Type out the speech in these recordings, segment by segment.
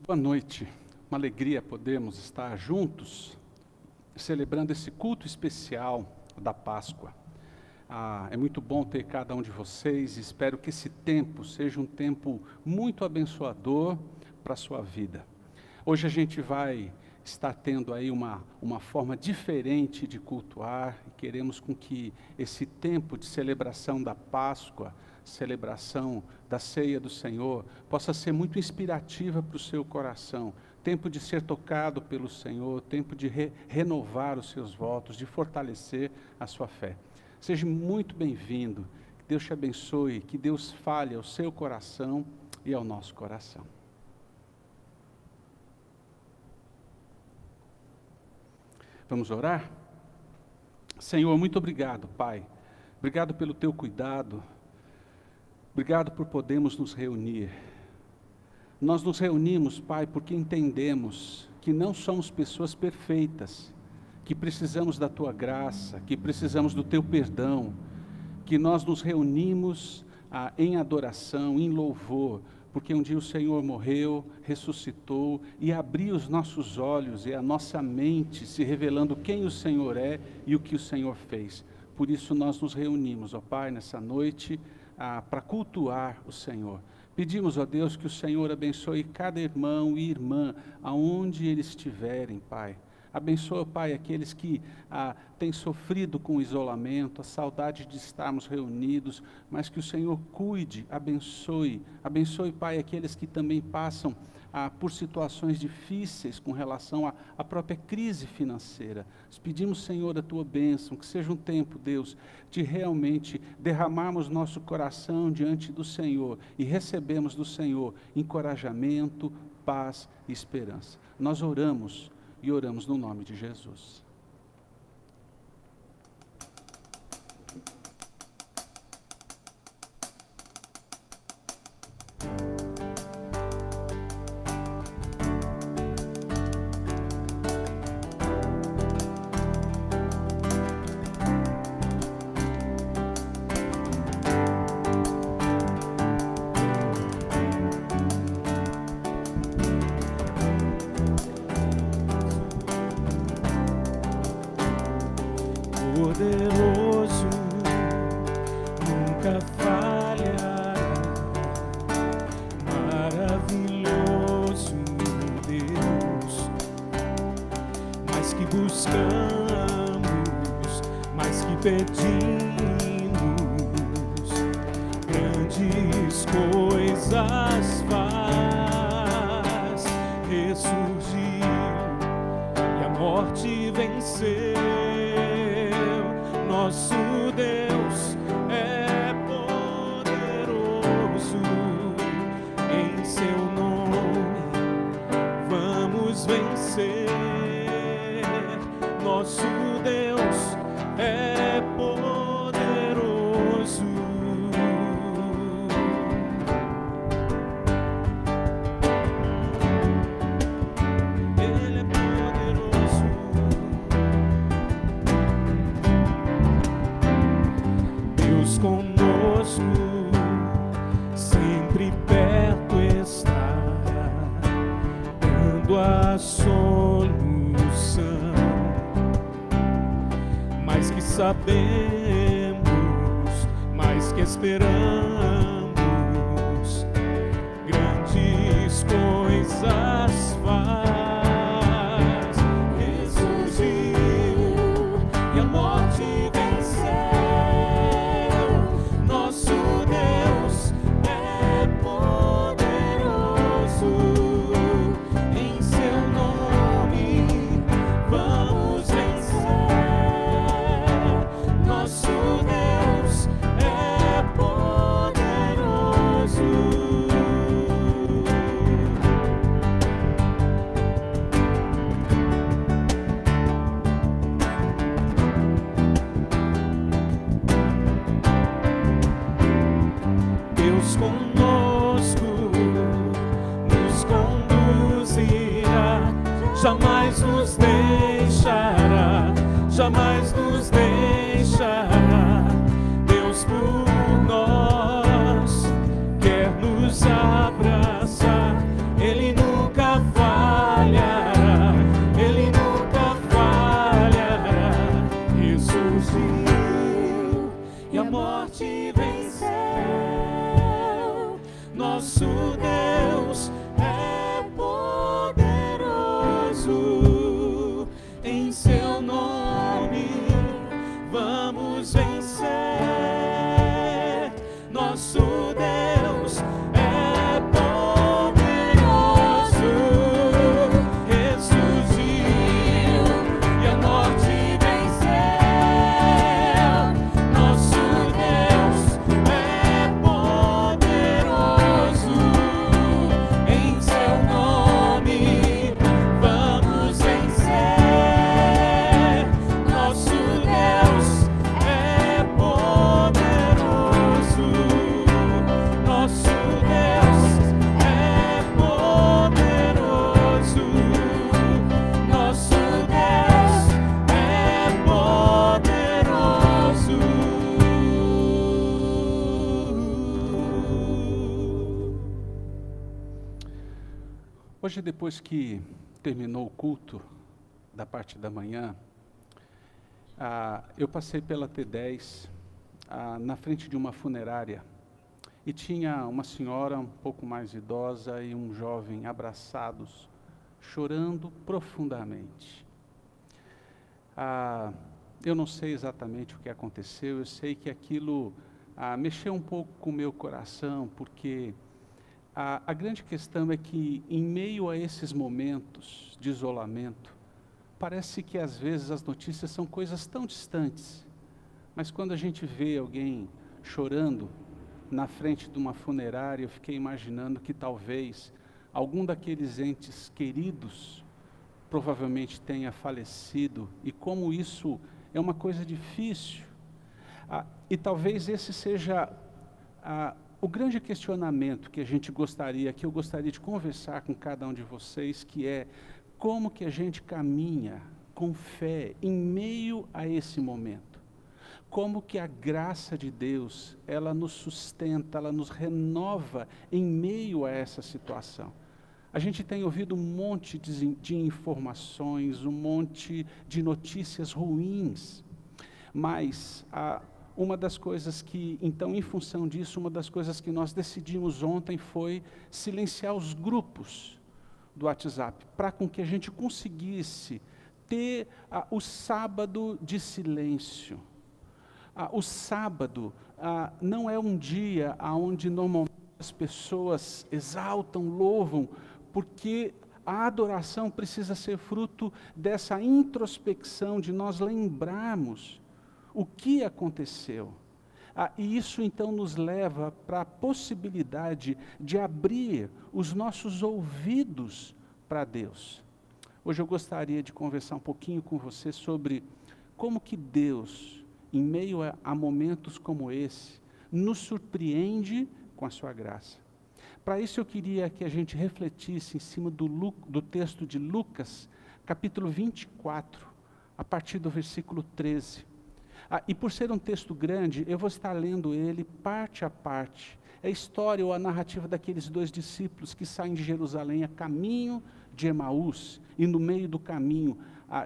Boa noite, uma alegria podermos estar juntos, celebrando esse culto especial da Páscoa. É muito bom ter cada um de vocês e espero que esse tempo seja um tempo muito abençoador para a sua vida. Hoje a gente vai estar tendo aí uma forma diferente de cultuar e queremos com que esse tempo de celebração da Páscoa, celebração da ceia do Senhor, possa ser muito inspirativa para o seu coração. Tempo de ser tocado pelo Senhor, tempo de renovar os seus votos, de fortalecer a sua fé. Seja muito bem-vindo, que Deus te abençoe, que Deus fale ao seu coração e ao nosso coração. Vamos orar? Senhor, muito obrigado, Pai. Obrigado pelo teu cuidado. Obrigado por podermos nos reunir. Nós nos reunimos, Pai, porque entendemos que não somos pessoas perfeitas, que precisamos da tua graça, que precisamos do teu perdão, que nós nos reunimos em adoração, em louvor, porque um dia o Senhor morreu, ressuscitou e abriu os nossos olhos e a nossa mente se revelando quem o Senhor é e o que o Senhor fez. Por isso nós nos reunimos, ó Pai, nessa noite, para cultuar o Senhor. Pedimos, ó Deus, que o Senhor abençoe cada irmão e irmã, aonde eles estiverem, Pai. Abençoa, Pai, aqueles que têm sofrido com o isolamento, a saudade de estarmos reunidos, mas que o Senhor cuide, abençoe. Abençoe, Pai, aqueles que também passam por situações difíceis com relação à própria crise financeira. Nós pedimos, Senhor, a tua bênção, que seja um tempo, Deus, de realmente derramarmos nosso coração diante do Senhor e recebemos do Senhor encorajamento, paz e esperança. Nós oramos e oramos no nome de Jesus. Poderoso, nunca falhará, maravilhoso Deus, mais que buscamos, mais que pedimos, grandes coisas faz, ressurgiu e a morte venceu. Nosso Deus é poderoso, em seu nome vamos vencer. Nosso Deus é poderoso. Ele é poderoso. Deus conosco, sempre perto está, dando a solução. Mais que sabemos, mais que esperamos, grandes coisas faz. Ressurgiu e a morte venceu. Nosso Deus é poderoso, em seu nome vamos vencer. Nosso Deus é poderoso. Deus conosco nos conduzirá, jamais nos deixará, jamais nos deixará. Deus por nós quer nos abraçar, Ele nunca Nosso Deus é poderoso, ressurgiu e a morte venceu. Nosso Deus é poderoso, em seu nome vamos vencer. Nosso Deus é poderoso, nosso Deus é poderoso, nosso Deus é poderoso. Hoje, depois que terminou o culto da parte da manhã, eu passei pela T10, na frente de uma funerária, e tinha uma senhora um pouco mais idosa e um jovem abraçados, chorando profundamente. Eu não sei exatamente o que aconteceu, eu sei que aquilo mexeu um pouco com o meu coração, porque a grande questão é que, em meio a esses momentos de isolamento, parece que às vezes as notícias são coisas tão distantes, mas quando a gente vê alguém chorando na frente de uma funerária, eu fiquei imaginando que talvez algum daqueles entes queridos provavelmente tenha falecido, e como isso é uma coisa difícil. E talvez esse seja o grande questionamento que eu gostaria de conversar com cada um de vocês, que é: como que a gente caminha com fé em meio a esse momento? Como que a graça de Deus, ela nos sustenta, ela nos renova em meio a essa situação? A gente tem ouvido um monte de informações, um monte de notícias ruins, mas uma das coisas que, então, em função disso, uma das coisas que nós decidimos ontem foi silenciar os grupos do WhatsApp, para com que a gente conseguisse ter o sábado de silêncio. O sábado não é um dia onde normalmente as pessoas exaltam, louvam, porque a adoração precisa ser fruto dessa introspecção, de nós lembrarmos o que aconteceu. E isso então nos leva para a possibilidade de abrir os nossos ouvidos para Deus. Hoje eu gostaria de conversar um pouquinho com você sobre como que Deus, em meio a momentos como esse, nos surpreende com a sua graça. Para isso eu queria que a gente refletisse em cima do texto de Lucas, capítulo 24, a partir do versículo 13. E por ser um texto grande, eu vou estar lendo ele parte a parte. É a história ou a narrativa daqueles dois discípulos que saem de Jerusalém a caminho de Emaús, e no meio do caminho,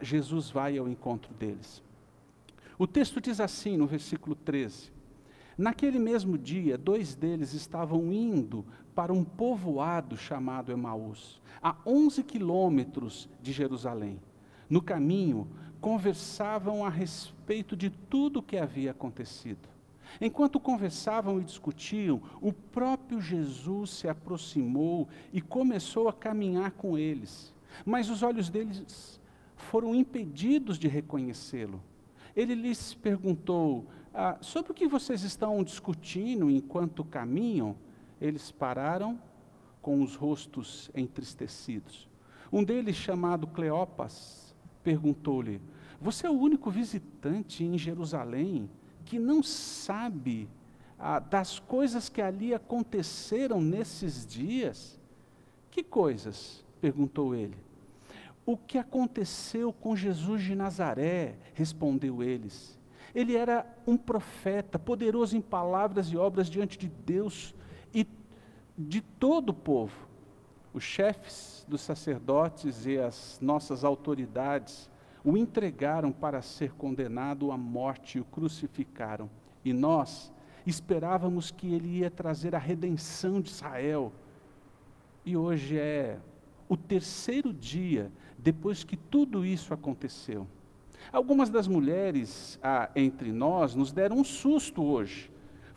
Jesus vai ao encontro deles. O texto diz assim, no versículo 13: naquele mesmo dia, 2 deles estavam indo para um povoado chamado Emaús, a 11 quilômetros de Jerusalém. No caminho, conversavam a respeito de tudo o que havia acontecido. Enquanto conversavam e discutiam, o próprio Jesus se aproximou e começou a caminhar com eles. Mas os olhos deles foram impedidos de reconhecê-lo. Ele lhes perguntou: sobre o que vocês estão discutindo enquanto caminham? Eles pararam com os rostos entristecidos. Um deles, chamado Cleopas, perguntou-lhe: você é o único visitante em Jerusalém que não sabe das coisas que ali aconteceram nesses dias? Que coisas? Perguntou ele. O que aconteceu com Jesus de Nazaré? Respondeu eles. Ele era um profeta, poderoso em palavras e obras diante de Deus e de todo o povo. Os chefes dos sacerdotes e as nossas autoridades o entregaram para ser condenado à morte e o crucificaram. E nós esperávamos que ele ia trazer a redenção de Israel. E hoje é o 3º dia depois que tudo isso aconteceu. Algumas das mulheres entre nós nos deram um susto hoje.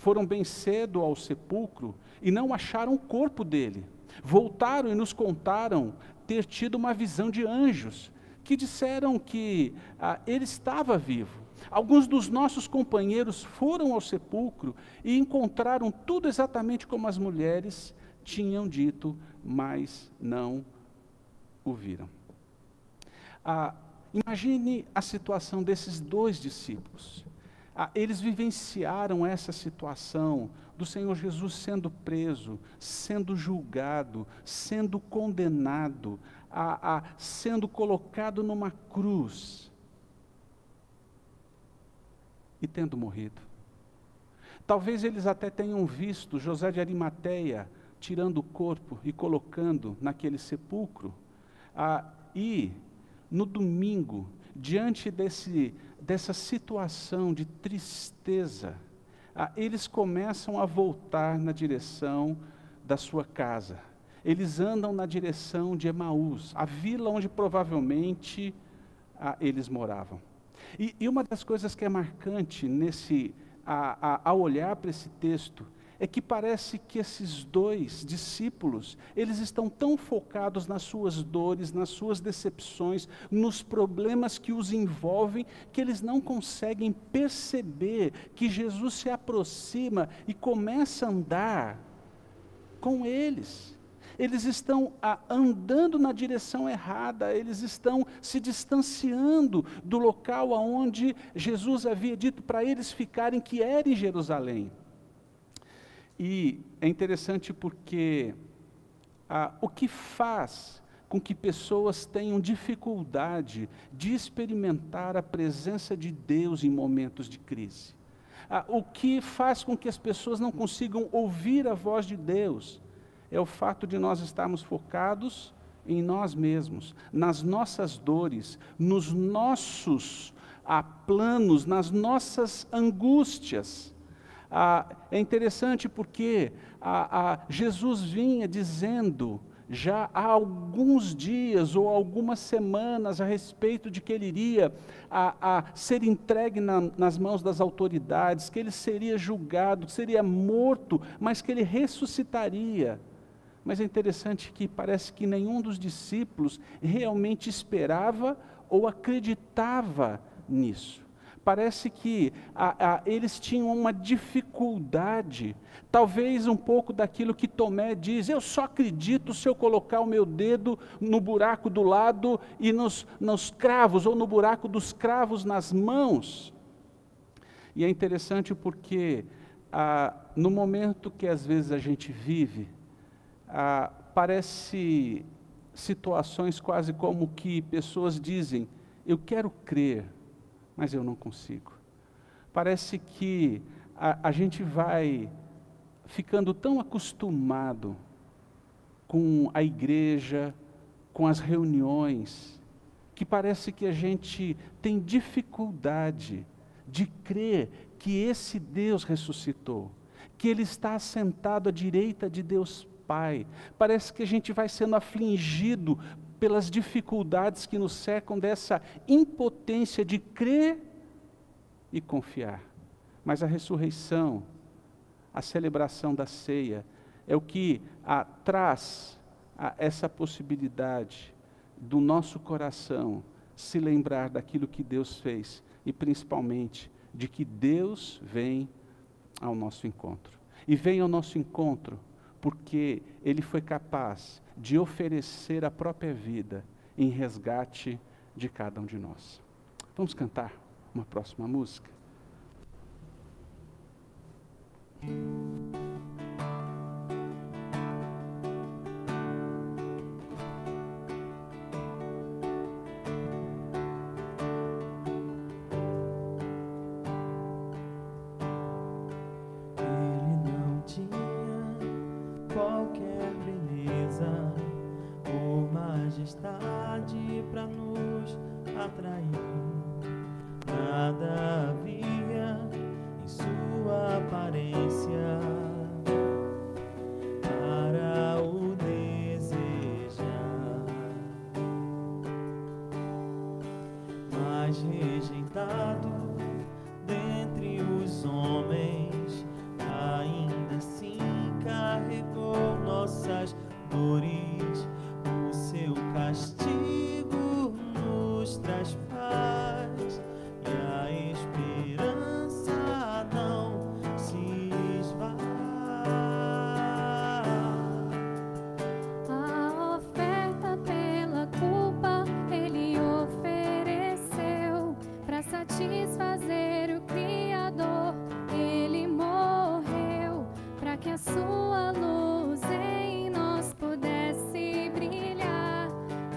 foram bem cedo ao sepulcro e não acharam o corpo dele. Voltaram e nos contaram ter tido uma visão de anjos, que disseram que ele estava vivo. Alguns dos nossos companheiros foram ao sepulcro e encontraram tudo exatamente como as mulheres tinham dito, mas não o viram. Imagine a situação desses 2 discípulos. Eles vivenciaram essa situação do Senhor Jesus sendo preso, sendo julgado, sendo condenado, sendo colocado numa cruz e tendo morrido. Talvez eles até tenham visto José de Arimateia tirando o corpo e colocando naquele sepulcro. E no domingo, diante dessa situação de tristeza, eles começam a voltar na direção da sua casa. Eles andam na direção de Emaús, a vila onde provavelmente eles moravam. E uma das coisas que é marcante ao olhar para esse texto, é que parece que esses 2 discípulos, eles estão tão focados nas suas dores, nas suas decepções, nos problemas que os envolvem, que eles não conseguem perceber que Jesus se aproxima e começa a andar com eles. Eles estão andando na direção errada, eles estão se distanciando do local aonde Jesus havia dito para eles ficarem, que era em Jerusalém. E é interessante porque o que faz com que pessoas tenham dificuldade de experimentar a presença de Deus em momentos de crise? O que faz com que as pessoas não consigam ouvir a voz de Deus? É o fato de nós estarmos focados em nós mesmos, nas nossas dores, nos nossos planos, nas nossas angústias. É interessante porque Jesus vinha dizendo já há alguns dias ou algumas semanas a respeito de que ele iria ser entregue nas mãos das autoridades, que ele seria julgado, que seria morto, mas que ele ressuscitaria. Mas é interessante que parece que nenhum dos discípulos realmente esperava ou acreditava nisso. Parece que eles tinham uma dificuldade, talvez um pouco daquilo que Tomé diz: eu só acredito se eu colocar o meu dedo no buraco do lado e nos cravos, ou no buraco dos cravos nas mãos. E é interessante porque no momento que às vezes a gente vive, parece situações quase como que pessoas dizem: eu quero crer, mas eu não consigo. Parece que a gente vai ficando tão acostumado com a igreja, com as reuniões, que parece que a gente tem dificuldade de crer que esse Deus ressuscitou, que Ele está assentado à direita de Deus Pai. Parece que a gente vai sendo afligido pelas dificuldades que nos cercam, dessa impotência de crer e confiar. Mas a ressurreição, a celebração da ceia, é o que traz essa possibilidade do nosso coração se lembrar daquilo que Deus fez e principalmente de que Deus vem ao nosso encontro. E vem ao nosso encontro porque Ele foi capaz de oferecer a própria vida em resgate de cada um de nós. Vamos cantar uma próxima música? Para nos atrair, nada havia em sua aparência para o desejar, mas rejeitado dentre os homens, para que a sua luz em nós pudesse brilhar.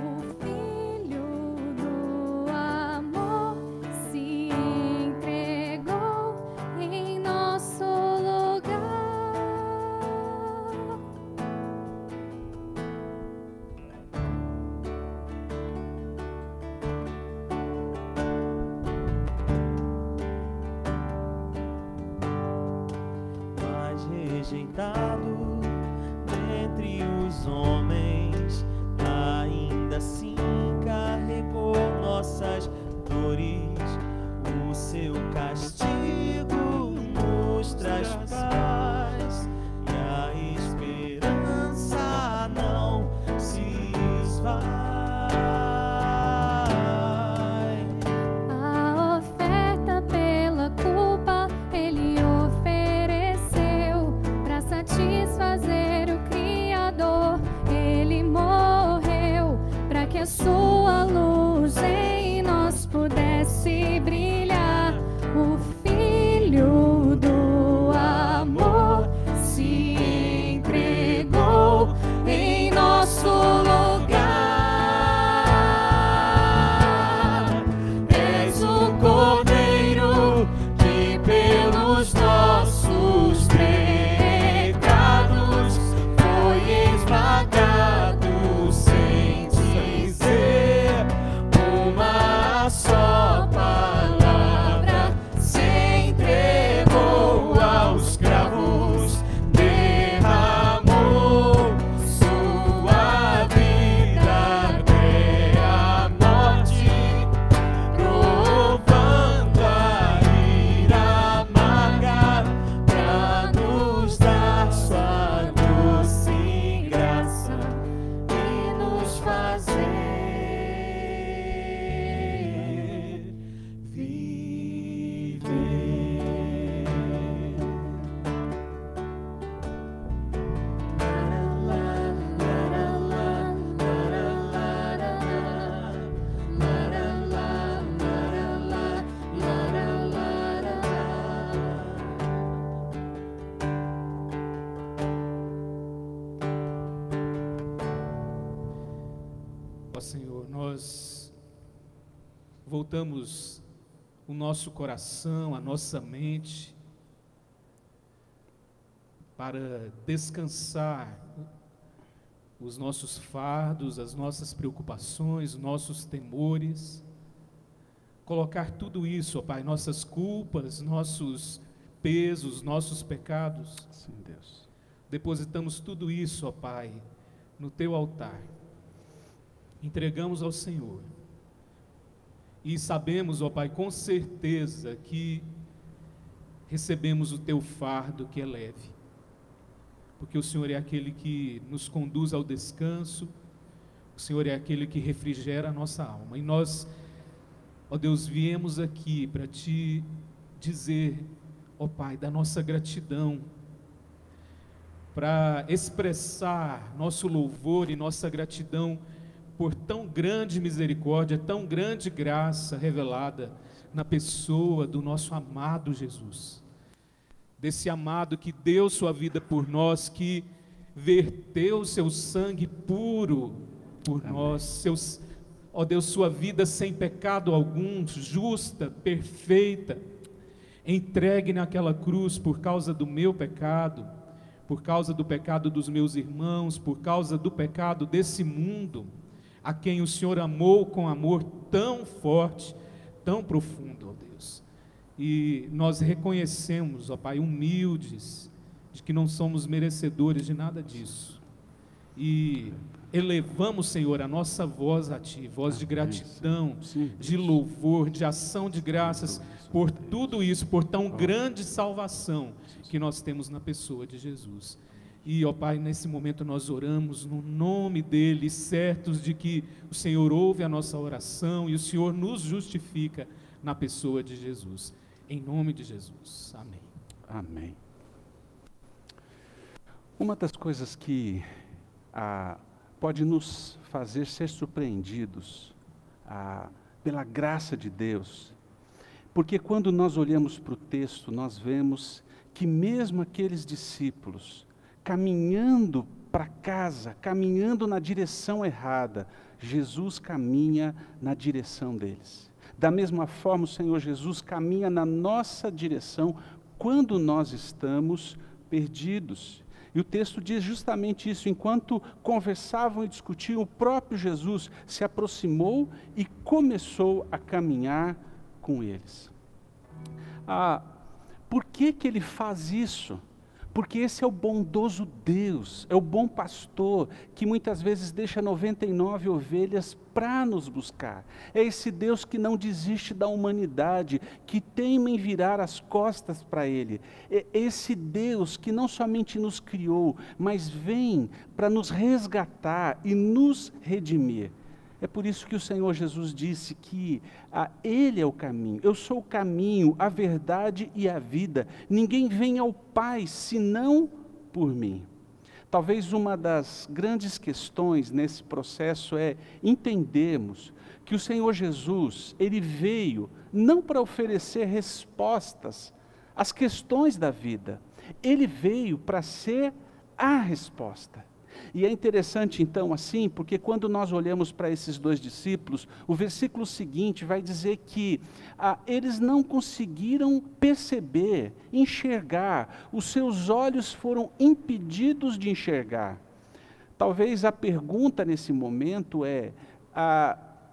O Filho do amor se entregou em nosso lugar. Mas rejeitado dentre os homens, ainda assim carregou nossas dores. O seu castigo nos traz paz, e a esperança não se esvai. A oferta pela culpa ele ofereceu para satisfazer o Criador. Ele morreu para que a sua luz em nós pudesse brilhar. O Filho do amor se entregou em nosso lugar. És o Cordeiro que pelos nossos pecados foi esmagado, sem dizer uma só palavra. Se entregou aos cravos, derramou sua vida até a morte, provando a ira amarga pra nos dar sua doce graça e nos fazer viver. Ó Senhor, nós voltamos o nosso coração, a nossa mente, para descansar os nossos fardos, as nossas preocupações, os nossos temores, colocar tudo isso, ó Pai, nossas culpas, nossos pesos, nossos pecados, Sim, Deus. depositamos tudo isso, ó Pai, no Teu altar, entregamos ao Senhor, e sabemos, ó Pai, com certeza que recebemos o Teu fardo que é leve, porque o Senhor é aquele que nos conduz ao descanso, o Senhor é aquele que refrigera a nossa alma, e nós, ó Deus, viemos aqui para Te dizer, ó Pai, da nossa gratidão, para expressar nosso louvor e nossa gratidão por tão grande misericórdia, tão grande graça revelada na pessoa do nosso amado Jesus, desse amado que deu sua vida por nós, que verteu seu sangue puro por Amém. nós, ó Deus, sua vida sem pecado algum, justa, perfeita, entregue naquela cruz por causa do meu pecado, por causa do pecado dos meus irmãos, por causa do pecado desse mundo, a quem o Senhor amou com amor tão forte, tão profundo, ó Deus. E nós reconhecemos, ó Pai, humildes, de que não somos merecedores de nada disso. E elevamos, Senhor, a nossa voz a Ti, voz de gratidão, Sim, de louvor, de ação de graças, por tudo isso, por tão grande salvação que nós temos na pessoa de Jesus. E, ó Pai, nesse momento nós oramos no nome dEle, certos de que o Senhor ouve a nossa oração e o Senhor nos justifica na pessoa de Jesus. Em nome de Jesus. Amém. Amém. Uma das coisas que pode nos fazer ser surpreendidos pela graça de Deus, porque quando nós olhamos para o texto, nós vemos que mesmo aqueles discípulos, caminhando para casa, caminhando na direção errada, Jesus caminha na direção deles. Da mesma forma, o Senhor Jesus caminha na nossa direção quando nós estamos perdidos. E o texto diz justamente isso: enquanto conversavam e discutiam, o próprio Jesus se aproximou e começou a caminhar com eles. Por que ele faz isso? Porque esse é o bondoso Deus, é o bom pastor, que muitas vezes deixa 99 ovelhas para nos buscar. É esse Deus que não desiste da humanidade, que teima em virar as costas para Ele. É esse Deus que não somente nos criou, mas vem para nos resgatar e nos redimir. É por isso que o Senhor Jesus disse que Ele é o caminho. Eu sou o caminho, a verdade e a vida. Ninguém vem ao Pai senão por mim. Talvez uma das grandes questões nesse processo é entendermos que o Senhor Jesus, Ele veio não para oferecer respostas às questões da vida. Ele veio para ser a resposta. E é interessante então assim, porque quando nós olhamos para esses dois discípulos, o versículo seguinte vai dizer que eles não conseguiram perceber, enxergar, os seus olhos foram impedidos de enxergar. Talvez a pergunta nesse momento é,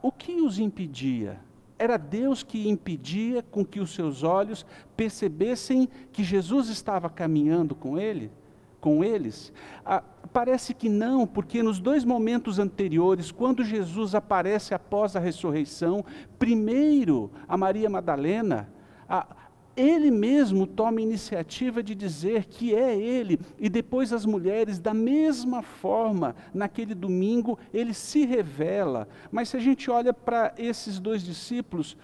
o que os impedia? Era Deus que impedia com que os seus olhos percebessem que Jesus estava caminhando com eles? Parece que não, porque nos dois momentos anteriores, quando Jesus aparece após a ressurreição, primeiro a Maria Madalena, ele mesmo toma a iniciativa de dizer que é ele, e depois as mulheres, da mesma forma, naquele domingo, ele se revela. Mas se a gente olha para esses dois discípulos,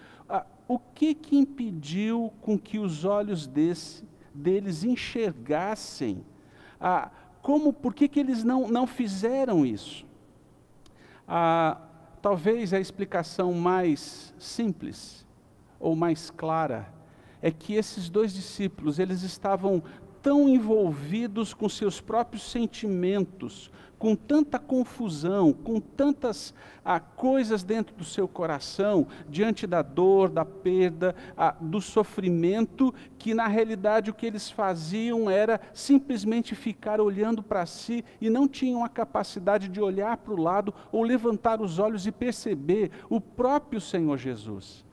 o que impediu com que os olhos deles enxergassem? Por que eles não fizeram isso? Talvez a explicação mais simples ou mais clara é que esses dois discípulos, eles estavam tão envolvidos com seus próprios sentimentos, com tanta confusão, com tantas coisas dentro do seu coração, diante da dor, da perda, do sofrimento, que na realidade o que eles faziam era simplesmente ficar olhando para si e não tinham a capacidade de olhar para o lado ou levantar os olhos e perceber o próprio Senhor Jesus.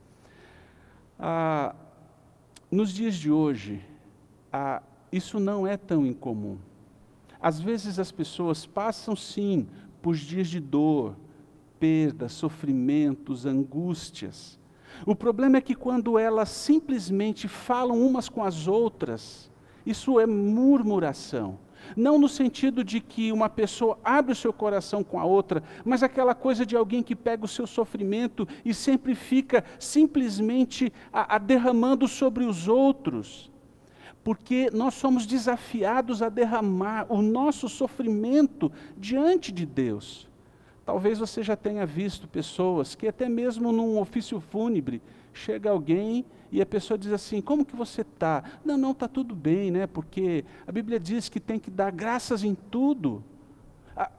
Nos dias de hoje, isso não é tão incomum. Às vezes as pessoas passam sim por dias de dor, perda, sofrimentos, angústias. O problema é que quando elas simplesmente falam umas com as outras, isso é murmuração. Não no sentido de que uma pessoa abre o seu coração com a outra, mas aquela coisa de alguém que pega o seu sofrimento e sempre fica simplesmente derramando sobre os outros. Porque nós somos desafiados a derramar o nosso sofrimento diante de Deus. Talvez você já tenha visto pessoas que até mesmo num ofício fúnebre, chega alguém e a pessoa diz assim, como que você está? Não, está tudo bem, né? Porque a Bíblia diz que tem que dar graças em tudo.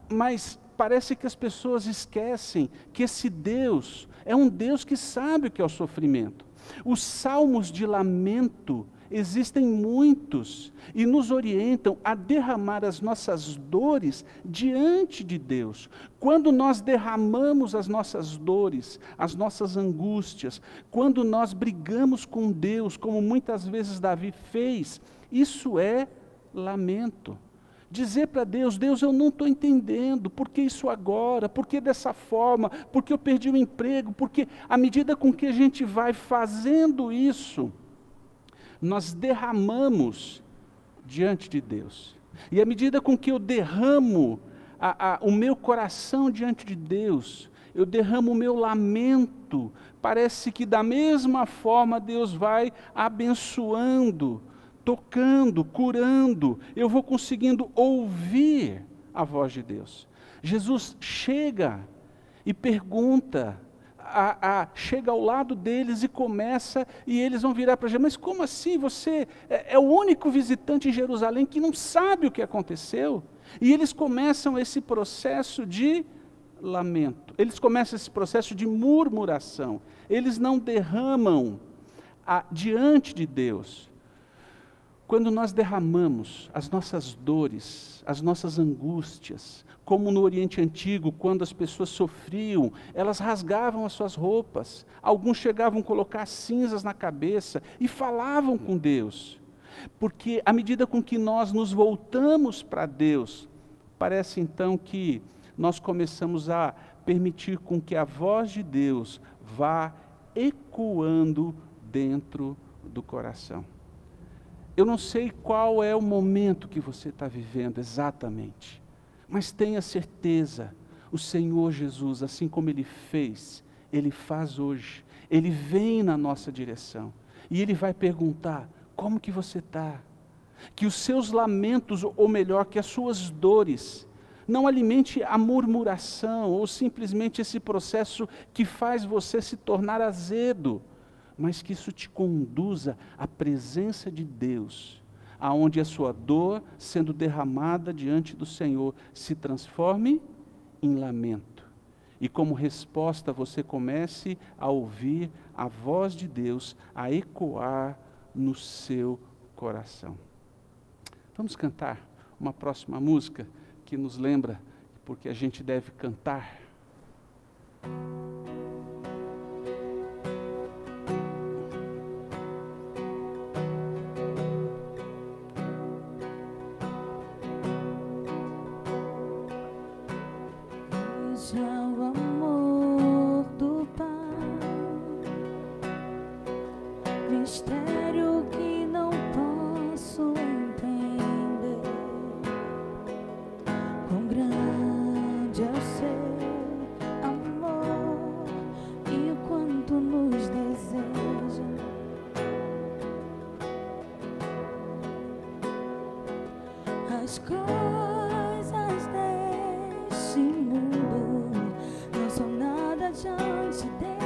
Mas parece que as pessoas esquecem que esse Deus é um Deus que sabe o que é o sofrimento. Os salmos de lamento, existem muitos e nos orientam a derramar as nossas dores diante de Deus. Quando nós derramamos as nossas dores, as nossas angústias, quando nós brigamos com Deus, como muitas vezes Davi fez, isso é lamento. Dizer para Deus, eu não estou entendendo, por que isso agora, por que dessa forma, por que eu perdi o emprego, porque à medida com que a gente vai fazendo isso, nós derramamos diante de Deus. E à medida com que eu derramo o meu coração diante de Deus, eu derramo o meu lamento, parece que da mesma forma Deus vai abençoando, tocando, curando, eu vou conseguindo ouvir a voz de Deus. Jesus chega e pergunta, chega ao lado deles e começa, e eles vão virar para Jesus, mas como assim? Você é o único visitante em Jerusalém que não sabe o que aconteceu? E eles começam esse processo de lamento, eles começam esse processo de murmuração, eles não derramam diante de Deus. Quando nós derramamos as nossas dores, as nossas angústias, como no Oriente Antigo, quando as pessoas sofriam, elas rasgavam as suas roupas, alguns chegavam a colocar cinzas na cabeça e falavam com Deus, porque à medida com que nós nos voltamos para Deus, parece então que nós começamos a permitir com que a voz de Deus vá ecoando dentro do coração. Eu não sei qual é o momento que você está vivendo exatamente, mas tenha certeza, o Senhor Jesus, assim como Ele fez, Ele faz hoje, Ele vem na nossa direção, e Ele vai perguntar, como que você está? Que os seus lamentos, ou melhor, que as suas dores, não alimente a murmuração, ou simplesmente esse processo que faz você se tornar azedo, mas que isso te conduza à presença de Deus, aonde a sua dor, sendo derramada diante do Senhor, se transforme em lamento. E como resposta você comece a ouvir a voz de Deus, a ecoar no seu coração. Vamos cantar uma próxima música que nos lembra porque a gente deve cantar. Mistério que não posso entender, quão grande é o seu amor e o quanto nos deseja. As coisas deste mundo não são nada diante dele.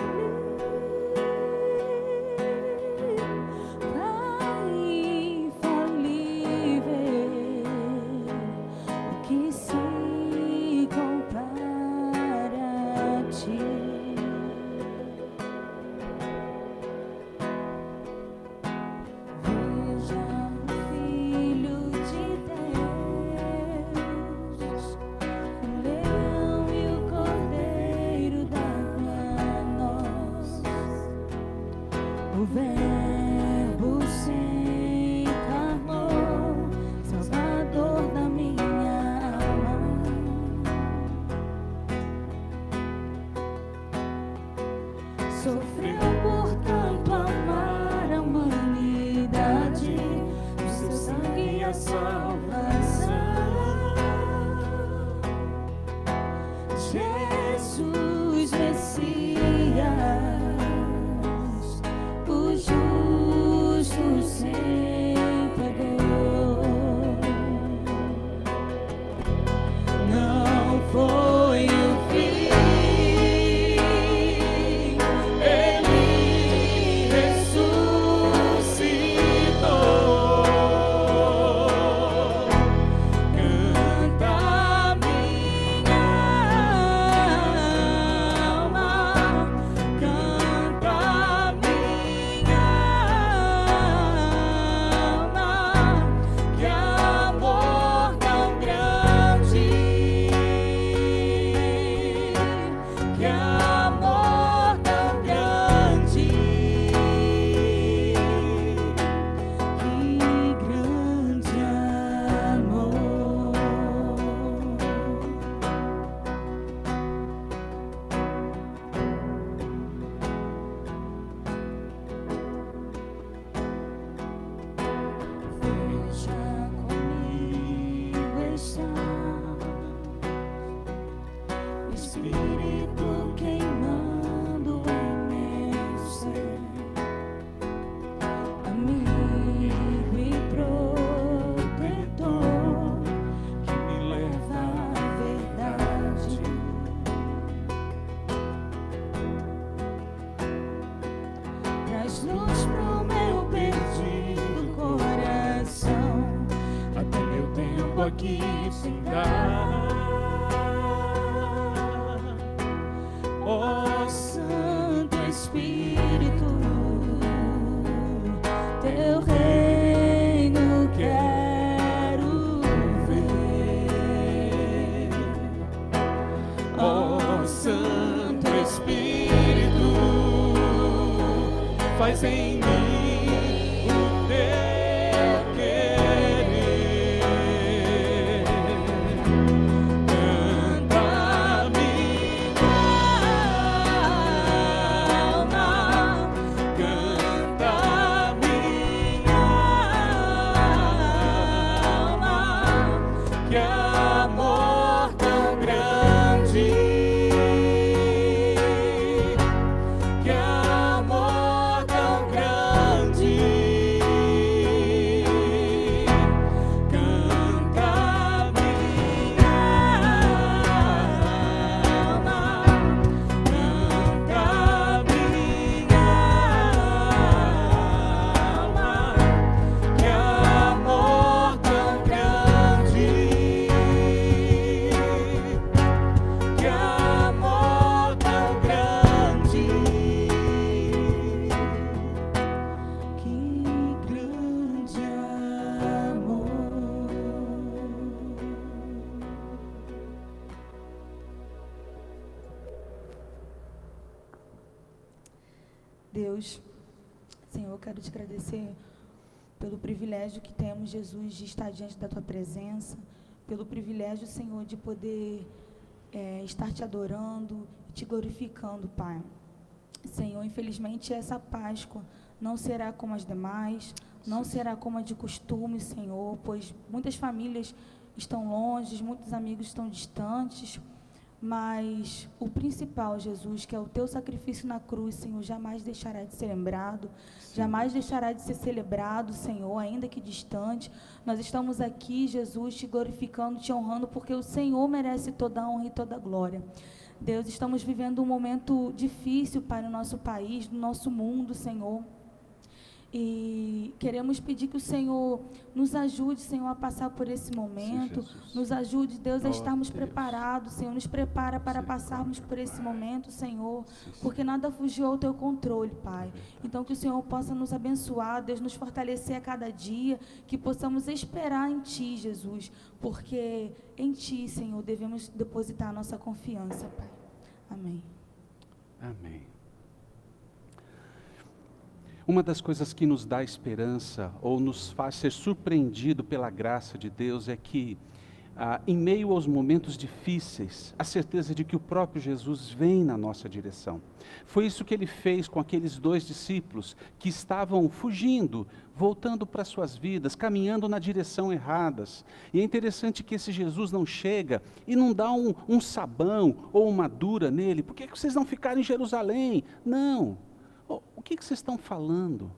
O Verbo se encarnou, Salvador da minha alma. Sofreu por tanto amar a humanidade, o seu sangue e a salvação. Jesus Messias, se entregou. Não foi o fim, Ele ressuscitou. Canta minha alma, canta minha Espírito queimando em meu ser, amigo e protetor, que me leva à verdade. me fundar. Ó Santo Espírito, teu reino quero ver. Ó Santo Espírito, faz em mim o teu querer. Canta minha Alma, canta minha alma, que amor tão grande, que amor tão grande. Canta minha alma, canta minha alma, que amor tão grande, que amor tão grande, que grande amor. Deus, Senhor, eu quero te agradecer pelo privilégio que temos, Jesus, de estar diante da Tua presença, pelo privilégio, Senhor, de poder estar te adorando, te glorificando, Pai. Senhor, infelizmente essa Páscoa não será como as demais, não será como a de costume, Senhor, pois muitas famílias estão longe, muitos amigos estão distantes, mas o principal, Jesus, que é o teu sacrifício na cruz, Senhor, jamais deixará de ser lembrado, jamais deixará de ser celebrado, Senhor, ainda que distante. Nós estamos aqui, Jesus, te glorificando, te honrando, porque o Senhor merece toda a honra e toda a glória. Deus, estamos vivendo um momento difícil, Pai, no nosso país, no nosso mundo, Senhor. E queremos pedir que o Senhor nos ajude, Senhor, a passar por esse momento. Nos ajude, Deus, a estarmos preparados, Senhor. Nos prepara para passarmos por esse momento, Senhor, porque nada fugiu ao teu controle, Pai. Então, que o Senhor possa nos abençoar, Deus, nos fortalecer a cada dia, que possamos esperar em Ti, Jesus, porque em Ti, Senhor, devemos depositar a nossa confiança, Pai. Amém. Amém. Uma das coisas que nos dá esperança ou nos faz ser surpreendido pela graça de Deus é que, em meio aos momentos difíceis, a certeza de que o próprio Jesus vem na nossa direção. Foi isso que ele fez com aqueles 2 discípulos que estavam fugindo, voltando para suas vidas, caminhando na direção erradas. E é interessante que esse Jesus não chega e não dá um sabão ou uma dura nele. Por que vocês não ficaram em Jerusalém? Não. O que vocês estão falando?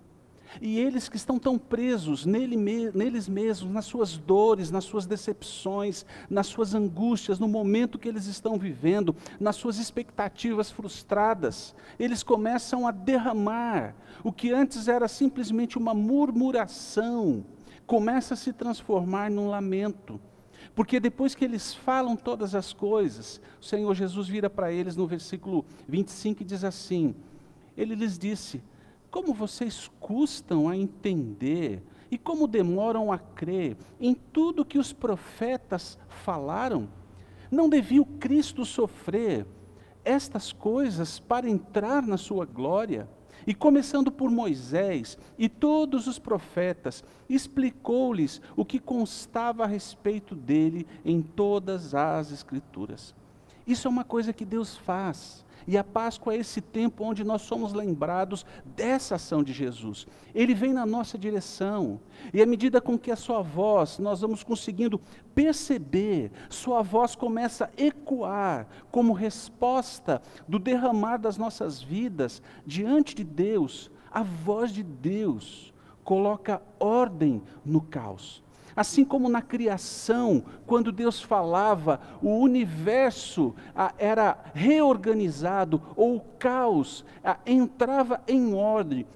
E eles que estão tão presos neles mesmos, nas suas dores, nas suas decepções, nas suas angústias, no momento que eles estão vivendo, nas suas expectativas frustradas, eles começam a derramar o que antes era simplesmente uma murmuração, começa a se transformar num lamento. Porque depois que eles falam todas as coisas, o Senhor Jesus vira para eles no versículo 25 e diz assim: Ele lhes disse: como vocês custam a entender e como demoram a crer em tudo que os profetas falaram? Não devia o Cristo sofrer estas coisas para entrar na sua glória? E começando por Moisés e todos os profetas, explicou-lhes o que constava a respeito dele em todas as Escrituras. Isso é uma coisa que Deus faz. E a Páscoa é esse tempo onde nós somos lembrados dessa ação de Jesus. Ele vem na nossa direção. E à medida com que a sua voz, nós vamos conseguindo perceber, sua voz começa a ecoar como resposta do derramar das nossas vidas diante de Deus. A voz de Deus coloca ordem no caos. Assim como na criação, quando Deus falava, o universo era reorganizado, ou o caos entrava em ordem.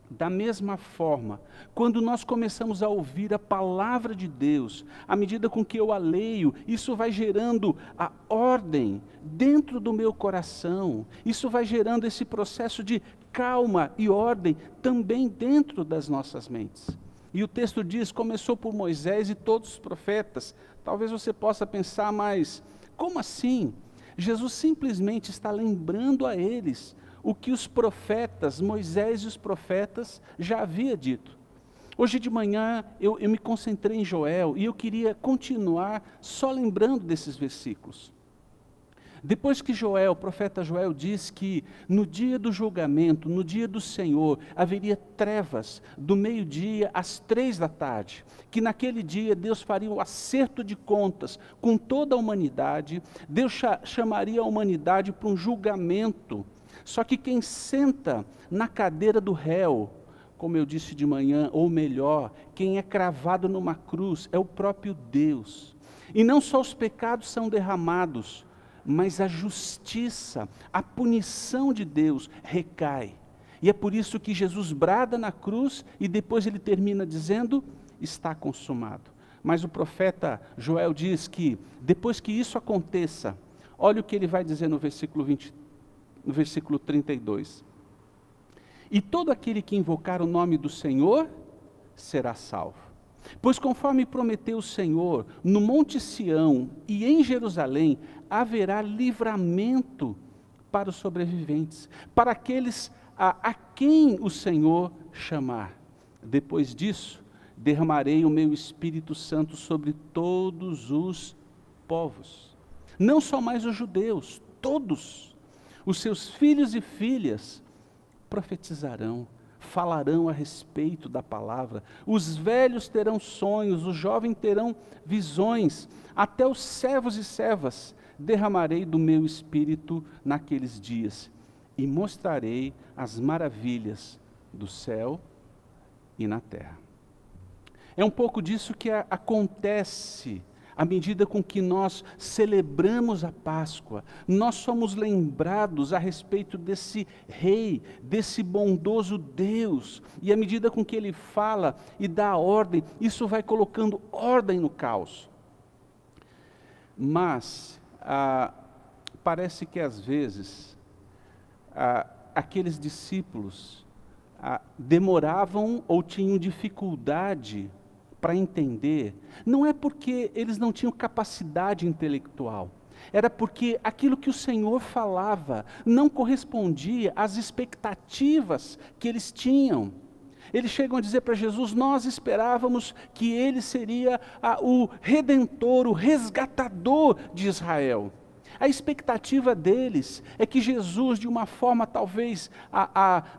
Da mesma forma, quando nós começamos a ouvir a palavra de Deus, à medida com que eu a leio, isso vai gerando a ordem dentro do meu coração, isso vai gerando esse processo de calma e ordem também dentro das nossas mentes. E o texto diz, começou por Moisés e todos os profetas. Talvez você possa pensar, mas como assim? Jesus simplesmente está lembrando a eles o que os profetas, Moisés e os profetas já havia dito. Hoje de manhã eu me concentrei em Joel e eu queria continuar só lembrando desses versículos. Depois que o profeta Joel diz que no dia do julgamento, no dia do Senhor, haveria trevas do meio-dia às 3 da tarde, que naquele dia Deus faria um acerto de contas com toda a humanidade, Deus chamaria a humanidade para um julgamento. Só que quem senta na cadeira do réu, como eu disse de manhã, ou melhor, quem é cravado numa cruz é o próprio Deus. E não só os pecados são derramados, mas a justiça, a punição de Deus recai. E é por isso que Jesus brada na cruz e depois ele termina dizendo, está consumado. Mas o profeta Joel diz que depois que isso aconteça, olha o que ele vai dizer no versículo 32. E todo aquele que invocar o nome do Senhor será salvo. Pois conforme prometeu o Senhor, no Monte Sião e em Jerusalém, haverá livramento para os sobreviventes, para aqueles a quem o Senhor chamar. Depois disso, derramarei o meu Espírito Santo sobre todos os povos. Não só mais os judeus, todos. Os seus filhos e filhas profetizarão, falarão a respeito da palavra. Os velhos terão sonhos, os jovens terão visões. Até os servos e servas derramarei do meu espírito naqueles dias e mostrarei as maravilhas do céu e na terra. É um pouco disso que acontece à medida com que nós celebramos a Páscoa. Nós somos lembrados a respeito desse rei, desse bondoso Deus, e à medida com que ele fala e dá ordem, isso vai colocando ordem no caos. Mas parece que às vezes aqueles discípulos demoravam ou tinham dificuldade para entender, não é porque eles não tinham capacidade intelectual, era porque aquilo que o Senhor falava não correspondia às expectativas que eles tinham. Eles chegam a dizer para Jesus, nós esperávamos que ele seria o redentor, o resgatador de Israel. A expectativa deles é que Jesus, de uma forma talvez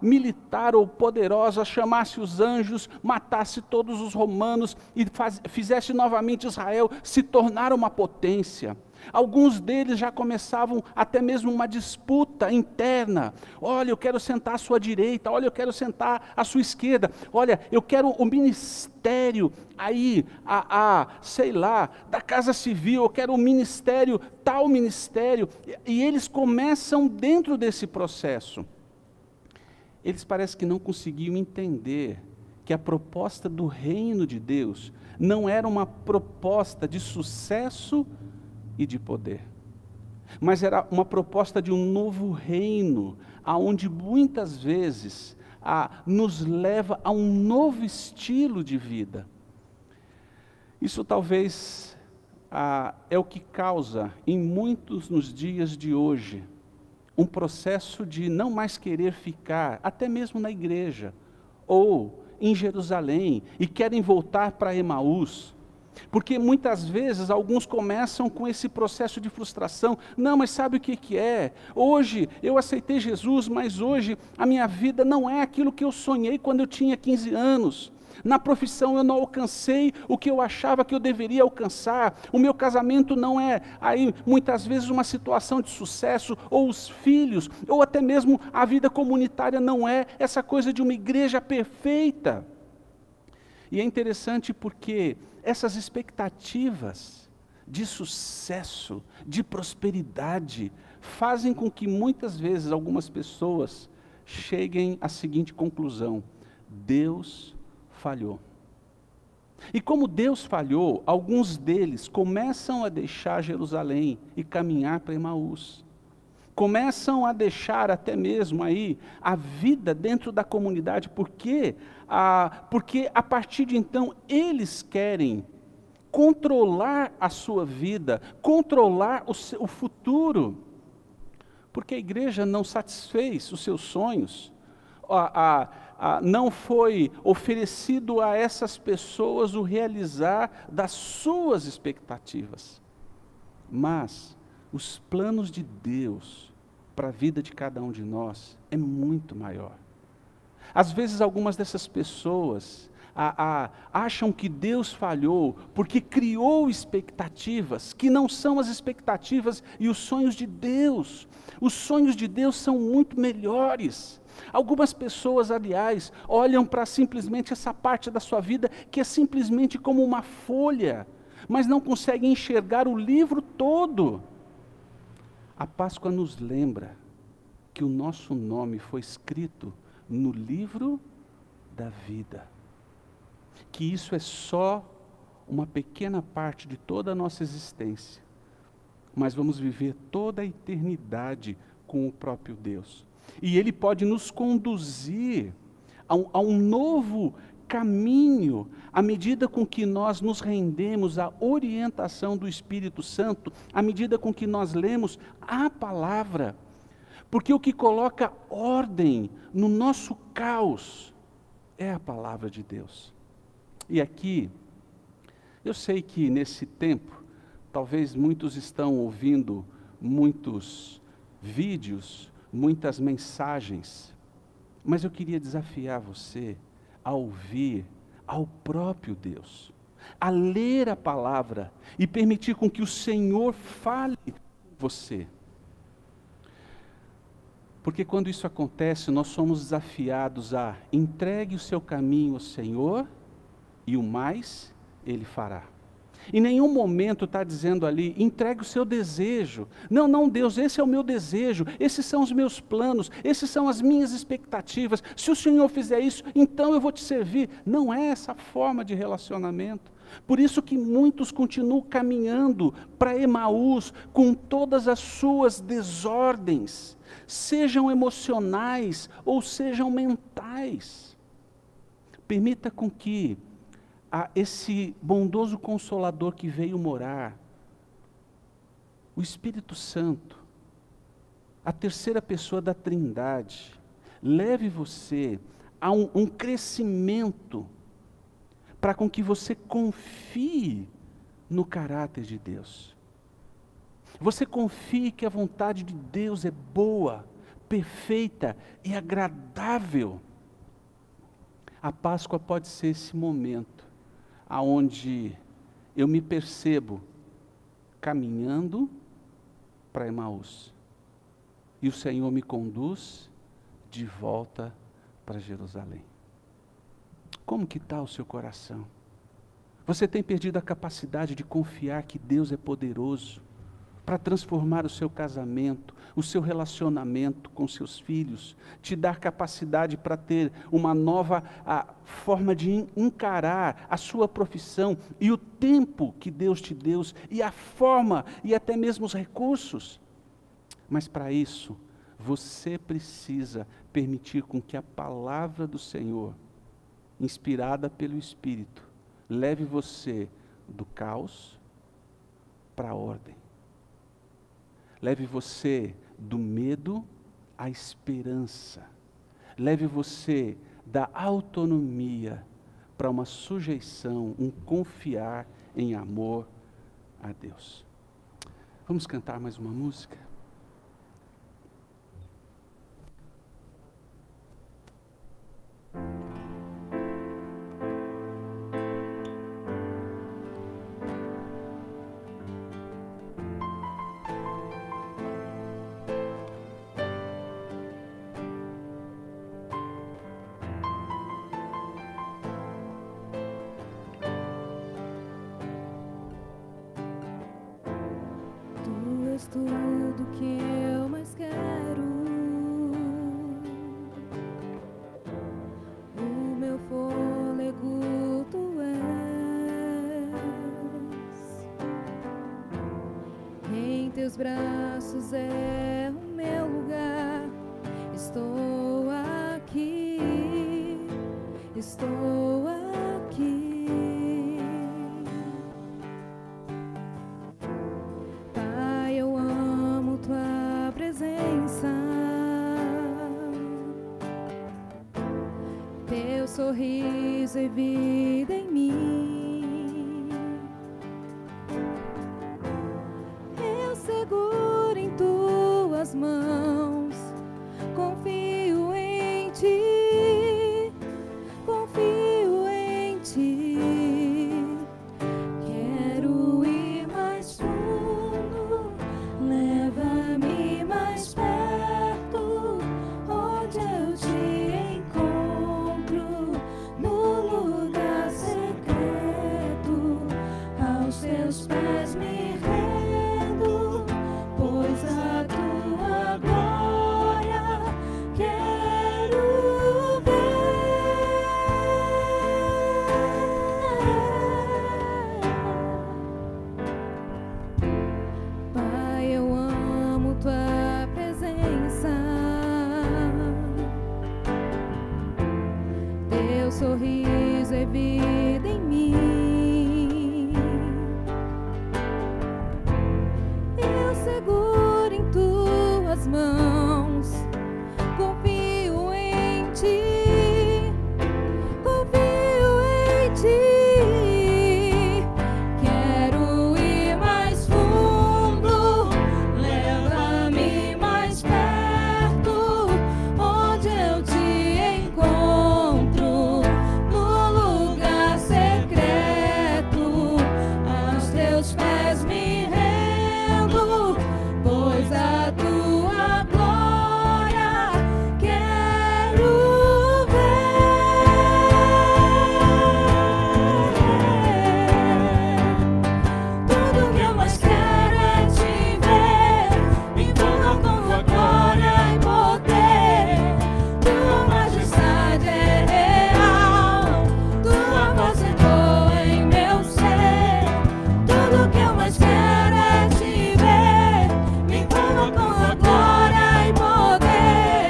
militar ou poderosa, chamasse os anjos, matasse todos os romanos e fizesse novamente Israel se tornar uma potência. Alguns deles já começavam até mesmo uma disputa interna. Olha, eu quero sentar à sua direita, olha, eu quero sentar à sua esquerda. Olha, eu quero o ministério aí, sei lá, da Casa Civil, eu quero o ministério, tal ministério. E eles começam dentro desse processo. Eles parecem que não conseguiam entender que a proposta do reino de Deus não era uma proposta de sucesso e de poder, mas era uma proposta de um novo reino, aonde muitas vezes nos leva a um novo estilo de vida. Isso talvez é o que causa em muitos nos dias de hoje um processo de não mais querer ficar, até mesmo na igreja, ou em Jerusalém, e querem voltar para Emaús. Porque muitas vezes alguns começam com esse processo de frustração. Não, mas sabe o que é? Hoje eu aceitei Jesus, mas hoje a minha vida não é aquilo que eu sonhei quando eu tinha 15 anos. Na profissão eu não alcancei o que eu achava que eu deveria alcançar. O meu casamento não é aí muitas vezes uma situação de sucesso, ou os filhos, ou até mesmo a vida comunitária não é essa coisa de uma igreja perfeita. E é interessante porque essas expectativas de sucesso, de prosperidade, fazem com que muitas vezes algumas pessoas cheguem à seguinte conclusão: Deus falhou. E como Deus falhou, alguns deles começam a deixar Jerusalém e caminhar para Emaús. Começam a deixar até mesmo aí a vida dentro da comunidade, porque a partir de então eles querem controlar a sua vida, controlar o futuro, porque a igreja não satisfez os seus sonhos, não foi oferecido a essas pessoas o realizar das suas expectativas, mas os planos de Deus para a vida de cada um de nós é muito maior. Às vezes algumas dessas pessoas acham que Deus falhou porque criou expectativas que não são as expectativas e os sonhos de Deus. Os sonhos de Deus são muito melhores. Algumas pessoas, aliás, olham para simplesmente essa parte da sua vida que é simplesmente como uma folha, mas não conseguem enxergar o livro todo. A Páscoa nos lembra que o nosso nome foi escrito no livro da vida. Que isso é só uma pequena parte de toda a nossa existência, mas vamos viver toda a eternidade com o próprio Deus. E Ele pode nos conduzir a um novo caminho, à medida com que nós nos rendemos à orientação do Espírito Santo, à medida com que nós lemos a palavra. Porque o que coloca ordem no nosso caos é a palavra de Deus. E aqui, eu sei que nesse tempo, talvez muitos estão ouvindo muitos vídeos, muitas mensagens, mas eu queria desafiar você a ouvir ao próprio Deus, a ler a palavra e permitir com que o Senhor fale com você. Porque quando isso acontece, nós somos desafiados a entregue o seu caminho ao Senhor e o mais Ele fará. Em nenhum momento está dizendo ali, entregue o seu desejo. Não, Deus, esse é o meu desejo, esses são os meus planos, esses são as minhas expectativas. Se o Senhor fizer isso, então eu vou te servir. Não é essa forma de relacionamento. Por isso que muitos continuam caminhando para Emaús com todas as suas desordens, sejam emocionais ou sejam mentais. Permita com que esse bondoso Consolador que veio morar, o Espírito Santo, a terceira pessoa da Trindade, leve você a um crescimento para com que você confie no caráter de Deus. Você confie que a vontade de Deus é boa, perfeita e agradável. A Páscoa pode ser esse momento aonde eu me percebo caminhando para Emaús e o Senhor me conduz de volta para Jerusalém. Como que está o seu coração? Você tem perdido a capacidade de confiar que Deus é poderoso para transformar o seu casamento, o seu relacionamento com seus filhos, te dar capacidade para ter uma nova forma de encarar a sua profissão e o tempo que Deus te deu, e a forma e até mesmo os recursos. Mas para isso, você precisa permitir com que a palavra do Senhor, inspirada pelo Espírito, leve você do caos para a ordem. Leve você do medo à esperança. Leve você da autonomia para uma sujeição, um confiar em amor a Deus. Vamos cantar mais uma música? Tudo que eu mais quero, o teus braços é o meu lugar. Estou aqui, estou aqui. Pai, eu amo tua presença. Teu sorriso é vida em mim. Eu seguro em tuas mãos, confio em ti, confio em ti. Quero ir mais fundo, leva-me mais perto, onde eu te encontro, no lugar secreto, aos teus pés me rendo, pois a tua glória quero ver. Pai, eu amo tua presença. Teu sorriso é vida em mim. Eu seguro em tuas mãos, confio em ti, confio em ti. Quero ir mais fundo, leva-me mais perto, onde eu te encontro, no lugar secreto, aos teus pés me rendo, pois a tua glória quero ver. Tudo que eu mais quero é te ver, me envolva com tua glória e poder. Tua majestade é real, tua voz ecoa em meu ser. Tudo que eu mais quero é te ver, me envolva com tua glória e poder.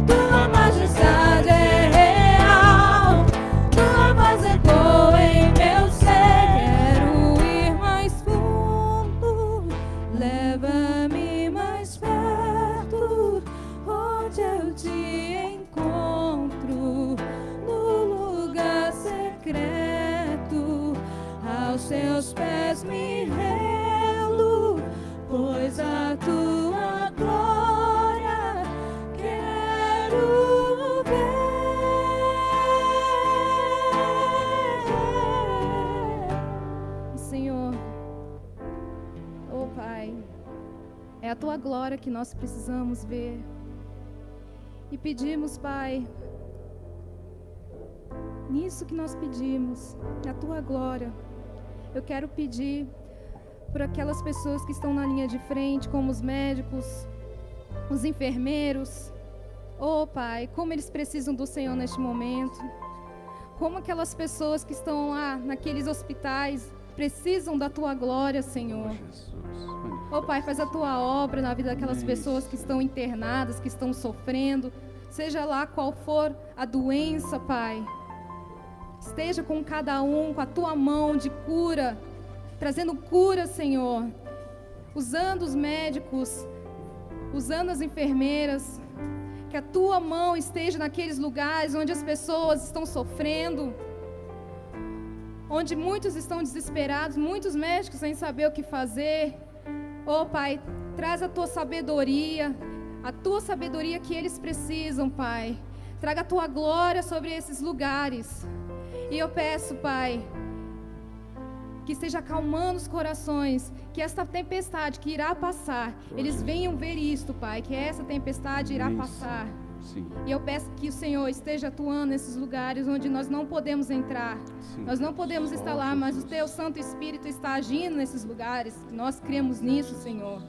Tua majestade é real, tua voz ecoa em meu ser. Quero ir mais fundo, leva-me mais perto, onde eu te encontro, no lugar secreto, aos teus pés me rendo, pois a tua glória quero ver. Senhor, oh Pai, é a tua glória que nós precisamos ver. E pedimos, Pai, nisso que nós pedimos, na tua glória, eu quero pedir por aquelas pessoas que estão na linha de frente, como os médicos, os enfermeiros. Oh Pai, como eles precisam do Senhor neste momento. Como aquelas pessoas que estão lá naqueles hospitais precisam da tua glória, Senhor. Oh Pai, faz a tua obra na vida daquelas pessoas que estão internadas, que estão sofrendo, seja lá qual for a doença, Pai. Esteja com cada um, com a tua mão de cura, trazendo cura, Senhor. Usando os médicos, usando as enfermeiras. Que a tua mão esteja naqueles lugares onde as pessoas estão sofrendo, onde muitos estão desesperados, muitos médicos sem saber o que fazer. Oh Pai, traz a tua sabedoria que eles precisam, Pai. Traga a tua glória sobre esses lugares. E eu peço, Pai, que esteja acalmando os corações, que esta tempestade que irá passar, eles venham ver isto, Pai, que essa tempestade irá passar. Sim. E eu peço que o Senhor esteja atuando nesses lugares onde nós não podemos entrar. Sim. Nós não podemos estar lá, mas o Teu Santo Espírito está agindo nesses lugares. Nós cremos nisso, Senhor.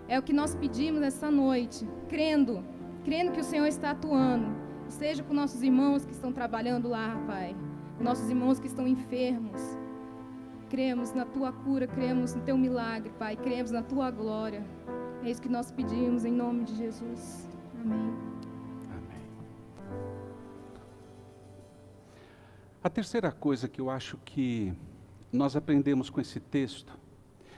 É o que nós pedimos nessa noite, crendo que o Senhor está atuando. Esteja com nossos irmãos que estão trabalhando lá, Pai. Nossos irmãos que estão enfermos. cremos na tua cura, cremos no teu milagre, Pai, cremos na tua glória. É isso que nós pedimos em nome de Jesus. Amém. Amém. A terceira coisa que eu acho que nós aprendemos com esse texto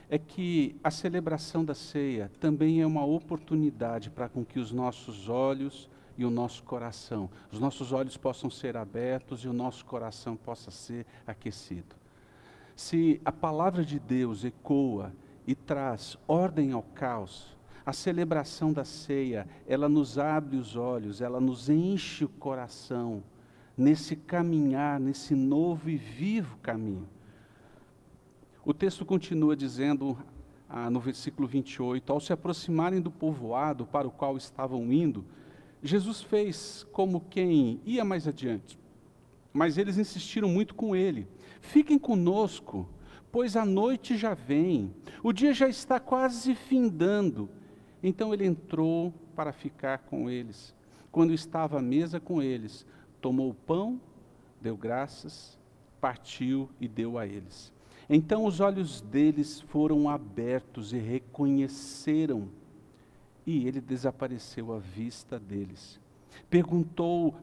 é que a celebração da ceia também é uma oportunidade para com que os nossos olhos e o nosso coração, os nossos olhos possam ser abertos e o nosso coração possa ser aquecido. Se a palavra de Deus ecoa e traz ordem ao caos, a celebração da ceia, ela nos abre os olhos, ela nos enche o coração nesse caminhar, nesse novo e vivo caminho. O texto continua dizendo, no versículo 28, ao se aproximarem do povoado para o qual estavam indo, Jesus fez como quem ia mais adiante. Mas eles insistiram muito com ele. Fiquem conosco, pois a noite já vem, o dia já está quase findando. Então ele entrou para ficar com eles. Quando estava à mesa com eles, tomou o pão, deu graças, partiu e deu a eles. Então os olhos deles foram abertos e reconheceram, e ele desapareceu à vista deles.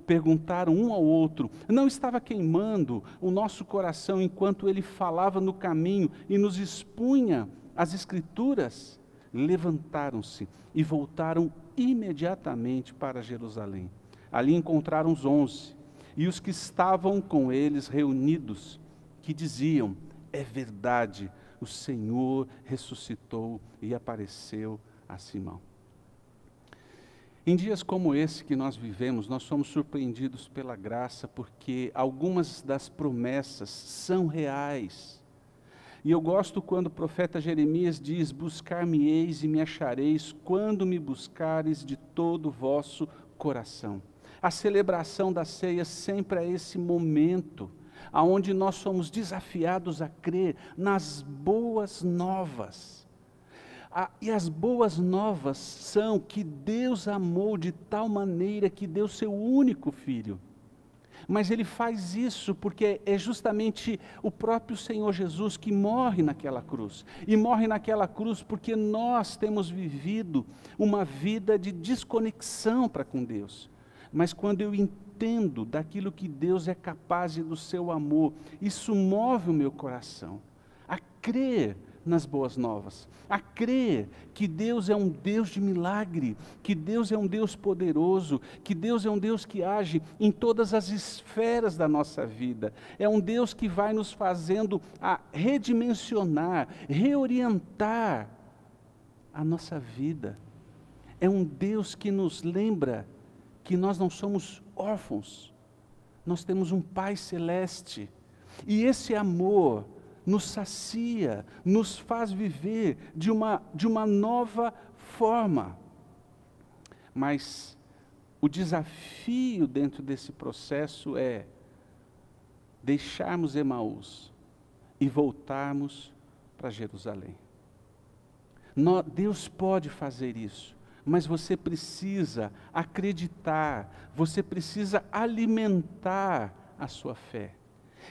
Perguntaram um ao outro, não estava queimando o nosso coração enquanto ele falava no caminho e nos expunha as Escrituras? Levantaram-se e voltaram imediatamente para Jerusalém. Ali encontraram os 11 e os que estavam com eles reunidos, que diziam, é verdade, o Senhor ressuscitou e apareceu a Simão. Em dias como esse que nós vivemos, nós somos surpreendidos pela graça, porque algumas das promessas são reais. E eu gosto quando o profeta Jeremias diz, buscar-me-eis e me achareis, quando me buscareis de todo o vosso coração. A celebração da ceia sempre é esse momento, onde nós somos desafiados a crer nas boas novas. E as boas novas são que Deus amou de tal maneira que deu seu único Filho. Mas Ele faz isso porque é justamente o próprio Senhor Jesus que morre naquela cruz. E morre naquela cruz porque nós temos vivido uma vida de desconexão para com Deus. Mas quando eu entendo daquilo que Deus é capaz e do seu amor, isso move o meu coração a crer nas boas novas, a crer que Deus é um Deus de milagre, que Deus é um Deus poderoso, que Deus é um Deus que age em todas as esferas da nossa vida, é um Deus que vai nos fazendo a redimensionar, reorientar a nossa vida, é um Deus que nos lembra que nós não somos órfãos, nós temos um Pai Celeste, e esse amor nos sacia, nos faz viver de uma nova forma. Mas o desafio dentro desse processo é deixarmos Emaús e voltarmos para Jerusalém. Deus pode fazer isso, mas você precisa acreditar, você precisa alimentar a sua fé.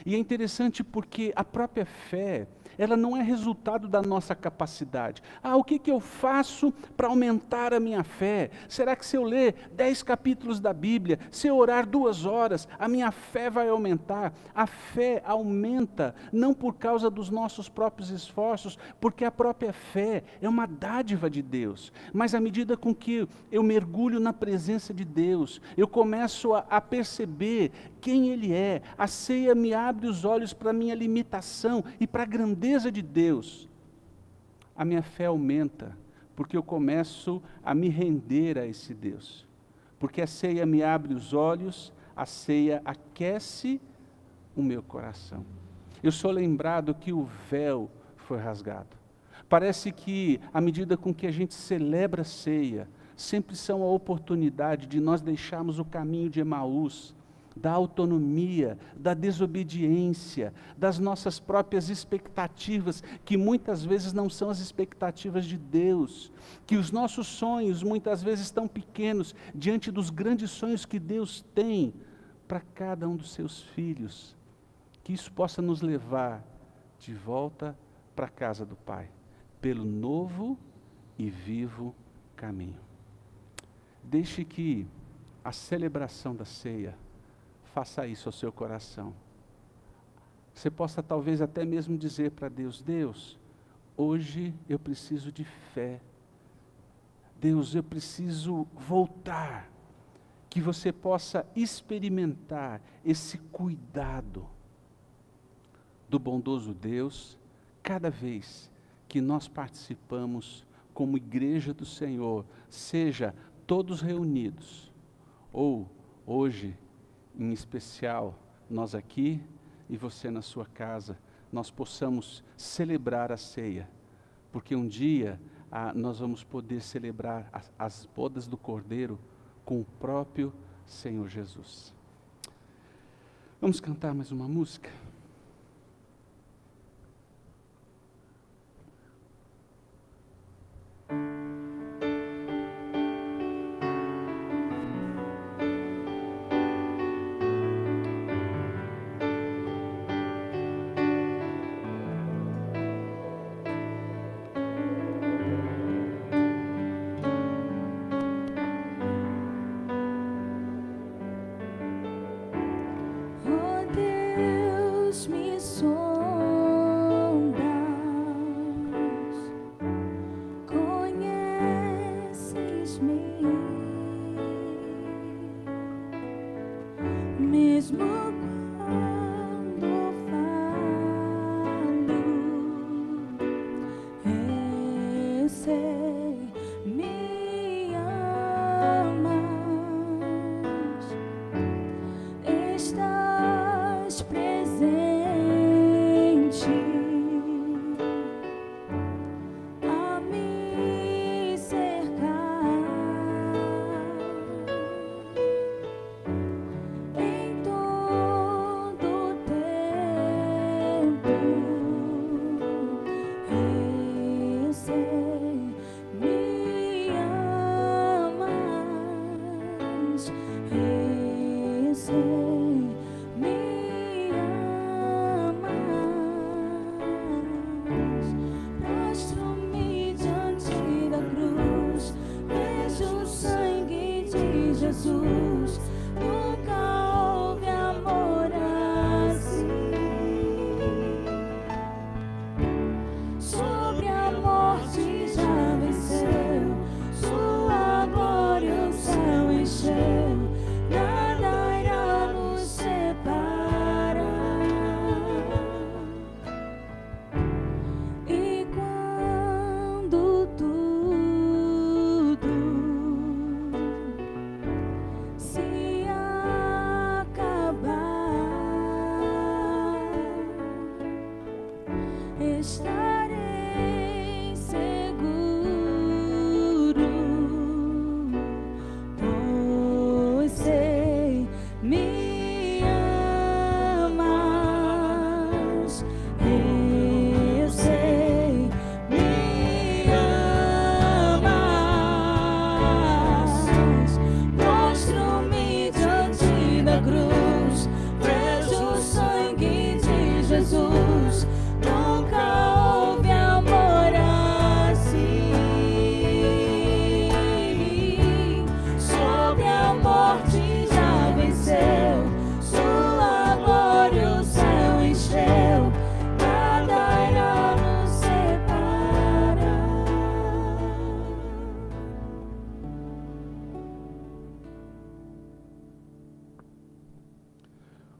E é interessante porque a própria fé, ela não é resultado da nossa capacidade. O que eu faço para aumentar a minha fé? Será que se eu ler 10 capítulos da Bíblia, se eu orar 2 horas, a minha fé vai aumentar? A fé aumenta não por causa dos nossos próprios esforços, porque a própria fé é uma dádiva de Deus. Mas à medida com que eu mergulho na presença de Deus, eu começo a perceber quem Ele é. A ceia me abre os olhos para a minha limitação e para a grandeza de Deus. A minha fé aumenta, porque eu começo a me render a esse Deus. Porque a ceia me abre os olhos, a ceia aquece o meu coração. Eu sou lembrado que o véu foi rasgado. Parece que, à medida com que a gente celebra a ceia, sempre são a oportunidade de nós deixarmos o caminho de Emaús, da autonomia, da desobediência, das nossas próprias expectativas, que muitas vezes não são as expectativas de Deus, que os nossos sonhos muitas vezes estão pequenos diante dos grandes sonhos que Deus tem para cada um dos seus filhos, que isso possa nos levar de volta para a casa do Pai, pelo novo e vivo caminho. Deixe que a celebração da ceia faça isso ao seu coração. Você possa talvez até mesmo dizer para Deus: Deus, hoje eu preciso de fé. Deus, eu preciso voltar. Que você possa experimentar esse cuidado do bondoso Deus, cada vez que nós participamos como igreja do Senhor, seja todos reunidos, ou hoje, em especial, nós aqui e você na sua casa, nós possamos celebrar a ceia, porque um dia nós vamos poder celebrar as bodas do Cordeiro com o próprio Senhor Jesus. Vamos cantar mais uma música?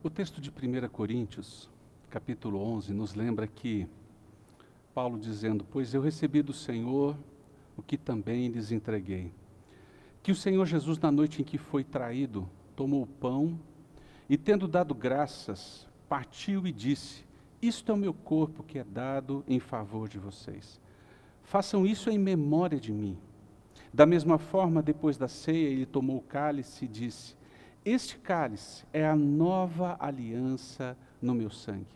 O texto de 1 Coríntios, capítulo 11, nos lembra que Paulo dizendo: pois eu recebi do Senhor o que também lhes entreguei. Que o Senhor Jesus, na noite em que foi traído, tomou o pão e, tendo dado graças, partiu e disse: isto é o meu corpo que é dado em favor de vocês. Façam isso em memória de mim. Da mesma forma, depois da ceia, ele tomou o cálice e disse: este cálice é a nova aliança no meu sangue.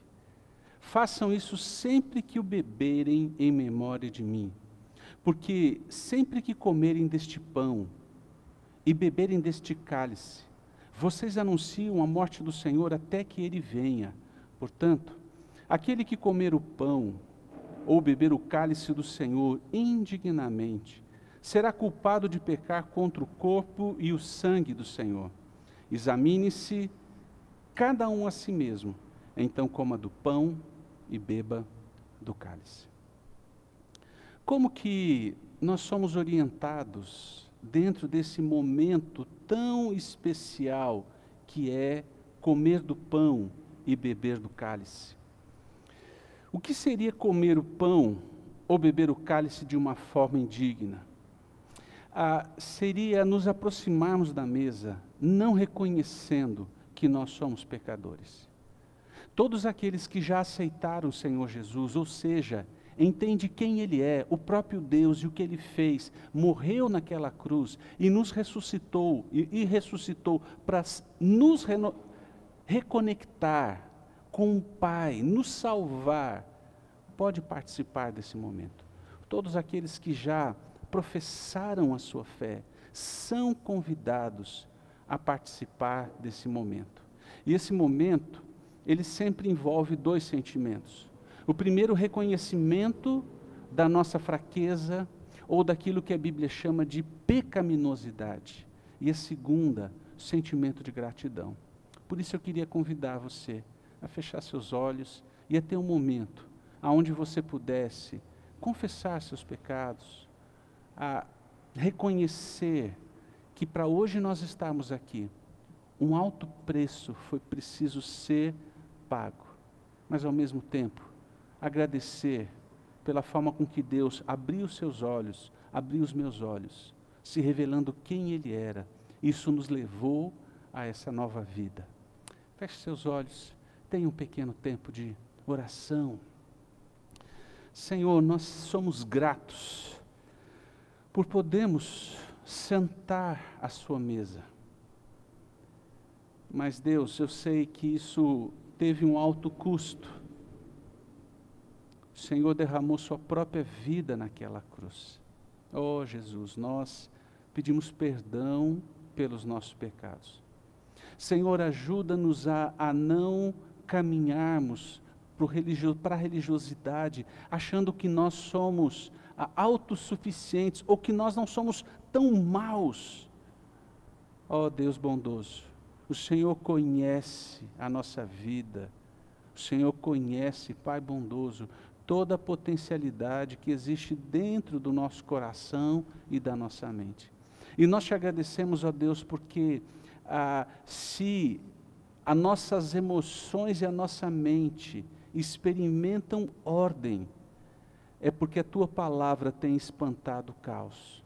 Façam isso sempre que o beberem em memória de mim. Porque sempre que comerem deste pão e beberem deste cálice, vocês anunciam a morte do Senhor até que ele venha. Portanto, Aquele que comer o pão ou beber o cálice do Senhor indignamente, será culpado de pecar contra o corpo e o sangue do Senhor. Examine-se cada um a si mesmo, então coma do pão e beba do cálice. Como que nós somos orientados dentro desse momento tão especial que é comer do pão e beber do cálice? O que seria comer o pão ou beber o cálice de uma forma indigna? Seria nos aproximarmos da mesa, não reconhecendo que nós somos pecadores. Todos aqueles que já aceitaram o Senhor Jesus, ou seja, entende quem Ele é, o próprio Deus e o que Ele fez, morreu naquela cruz e nos ressuscitou, e ressuscitou para nos reconectar com o Pai, nos salvar, pode participar desse momento. Todos aqueles que já professaram a sua fé são convidados a participar desse momento. E esse momento, ele sempre envolve dois sentimentos. O primeiro, o reconhecimento da nossa fraqueza ou daquilo que a Bíblia chama de pecaminosidade. E a segunda, o sentimento de gratidão. Por isso eu queria convidar você a fechar seus olhos e a ter um momento onde você pudesse confessar seus pecados, a reconhecer que para hoje nós estarmos aqui, um alto preço foi preciso ser pago, mas ao mesmo tempo, agradecer pela forma com que Deus abriu os seus olhos, abriu os meus olhos, se revelando quem Ele era. Isso nos levou a essa nova vida. Feche seus olhos, tenha um pequeno tempo de oração. Senhor, nós somos gratos por podermos sentar à sua mesa. Mas Deus, eu sei que isso teve um alto custo. O Senhor derramou sua própria vida naquela cruz. Oh Jesus, nós pedimos perdão pelos nossos pecados. Senhor, ajuda-nos a não caminharmos para a religiosidade, achando que nós somos autossuficientes ou que nós não somos tão maus. Ó Deus bondoso, o Senhor conhece a nossa vida, o Senhor conhece, Pai bondoso, toda a potencialidade que existe dentro do nosso coração e da nossa mente. E nós te agradecemos, ó Deus, porque se as nossas emoções e a nossa mente experimentam ordem, é porque a Tua palavra tem espantado o caos.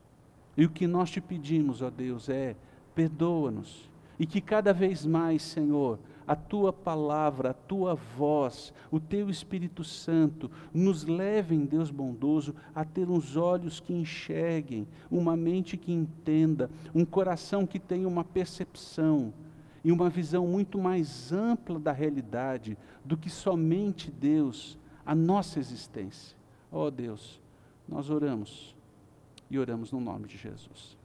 E o que nós te pedimos, ó Deus, é perdoa-nos. E que cada vez mais, Senhor, a Tua palavra, a Tua voz, o Teu Espírito Santo, nos levem, Deus bondoso, a ter uns olhos que enxerguem, uma mente que entenda, um coração que tenha uma percepção e uma visão muito mais ampla da realidade do que somente, Deus, a nossa existência. Ó Deus, nós oramos e oramos no nome de Jesus.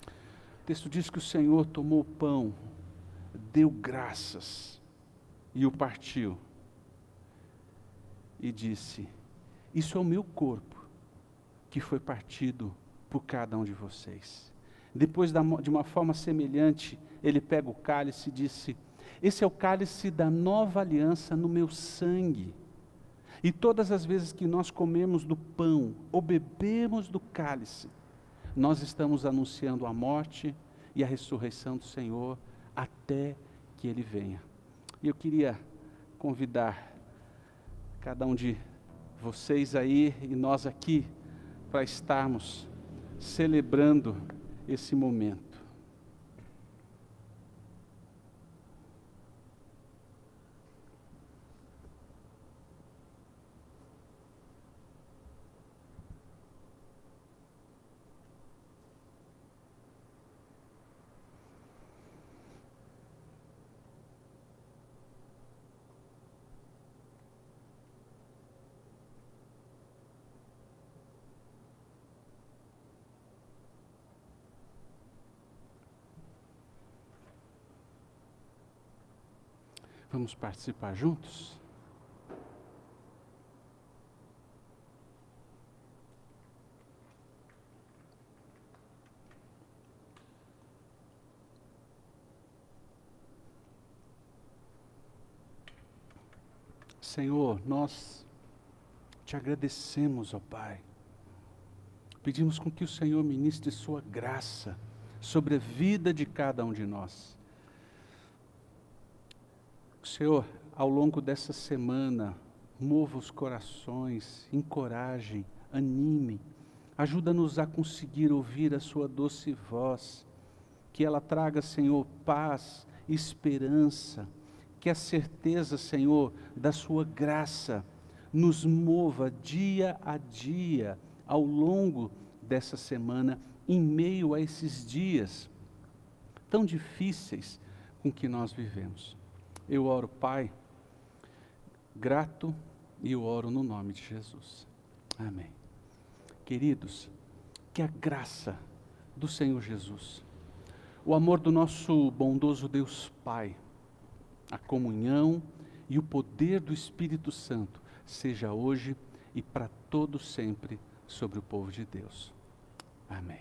O texto diz que o Senhor tomou o pão, deu graças e o partiu e disse: isso é o meu corpo que foi partido por cada um de vocês. Depois, de uma forma semelhante, ele pega o cálice e disse: esse é o cálice da nova aliança no meu sangue. E todas as vezes que nós comemos do pão ou bebemos do cálice, nós estamos anunciando a morte e a ressurreição do Senhor até que Ele venha. E eu queria convidar cada um de vocês aí e nós aqui para estarmos celebrando esse momento. Vamos participar juntos? Senhor, nós te agradecemos, ó Pai. Pedimos com que o Senhor ministre sua graça sobre a vida de cada um de nós. Senhor, ao longo dessa semana, mova os corações, encoraje, anime, ajuda-nos a conseguir ouvir a sua doce voz, que ela traga, Senhor, paz, esperança, que a certeza, Senhor, da sua graça nos mova dia a dia, ao longo dessa semana, em meio a esses dias tão difíceis com que nós vivemos. Eu oro, Pai, grato, e eu oro no nome de Jesus. Amém. Queridos, que a graça do Senhor Jesus, o amor do nosso bondoso Deus Pai, a comunhão e o poder do Espírito Santo seja hoje e para todo sempre sobre o povo de Deus. Amém.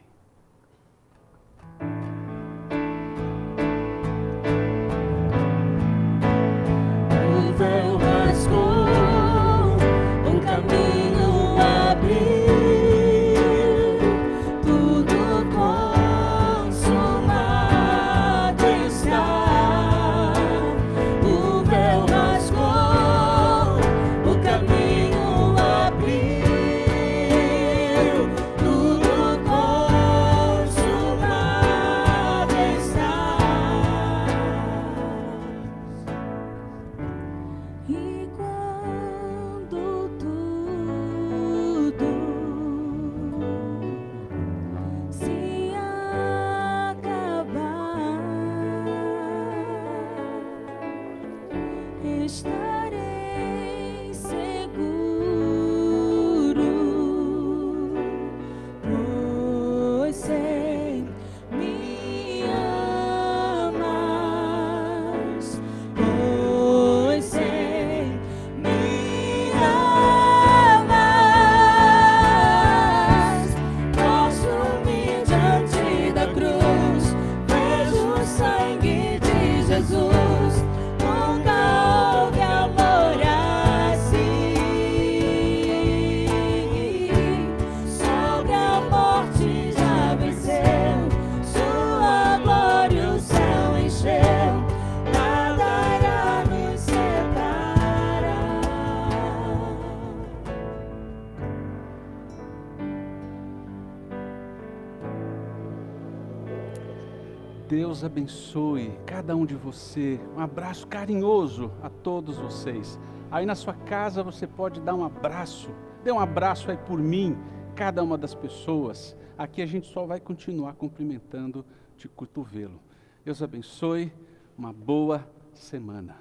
O véu rasgou, um caminho abriu, tudo consumado está. O véu rasgou, o caminho abriu, tudo consumado está. E quando tudo se acabar, estarei seguro, pois sei me amas, pois sei me amas. Posto-me diante da cruz, vejo o sangue de Jesus, nunca houve amor assim. Sobre a morte já venceu, sua glória o céu encheu, nada irá nos separar. Deus abençoe cada um de você. Um abraço carinhoso a todos vocês. Aí na sua casa você pode dar um abraço. Dê um abraço aí por mim, cada uma das pessoas. Aqui a gente só vai continuar cumprimentando de cotovelo. Deus abençoe. Uma boa semana.